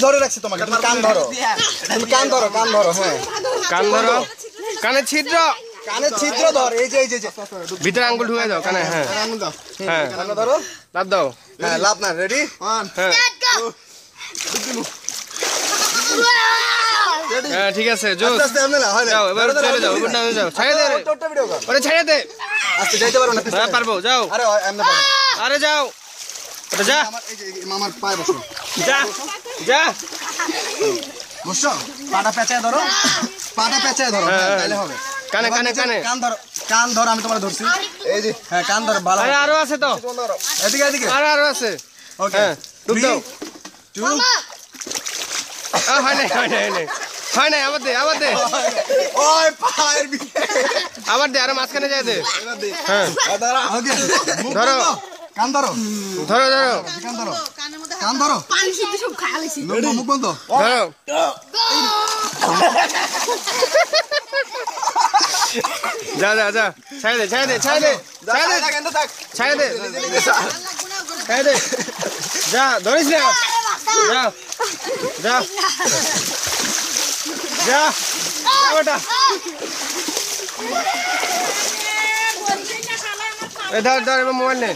ধরে রাখছি তোমাকে, তুমি কান ধরো, তুমি কান ধরো, কান ধরো, হ্যাঁ কান ধরো, কানে ছিদ্র, কানের ছিদ্র ধর, এই যে ভিতরে আঙ্গুল ঢুকাই দাও কানে। হ্যাঁ হ্যাঁ কান ধরো, লাভ দাও। হ্যাঁ লাভ না, রেডি, হ্যাঁ হ্যাঁ ঠিক আছে, জোস যাও, এবার চলে যাও, উপর নামে যাও, ছাড়ে দে ওরে, ছাড়ে দে, আস্তে যাইতে পারো না, হ্যাঁ পারবো, যাও, আরে এমনি পারো, আরে যাও, ওটা যা, আমার এই যে মামার পায়ে বসো, যা যা, বসো, পাটা পেঁচায় ধরো, পাটা পেঁচায় ধরো, তাহলে হবে। কানে কানে কানে কান ধরো, কান ধরো, আমি তোমার ধরছি, এই যে, হ্যাঁ কান ধরো, ভালো, আরে আরো আছে তো, এদিকে এদিকে, আরো আছে, ওকে, হ্যাঁ ডুব দাও, 2 হয় নাই হয় নাই হয় নাই হয় নাই, আবার দে, আবার দে, ওই পায়ের আবার দে, আরো মাঝখানে যায় দে, হ্যাঁ ধরো, কান ধরো, ধরো ধরো, কান ধরো, কান ধরো, পানি শুদ্ধ সব খায়ালাইছি মুখ বন্ধ, ধরো, যা যা যা, ছাড়ে দে, ছাড়ে দে, ছাড়ে দে, ছাড়ে দে, ছাড়ে দে, ছাড়ে দে, যা, ধরিস না, যা যা যা, বেটা, ধর ধর, এবার মোবাইল নে।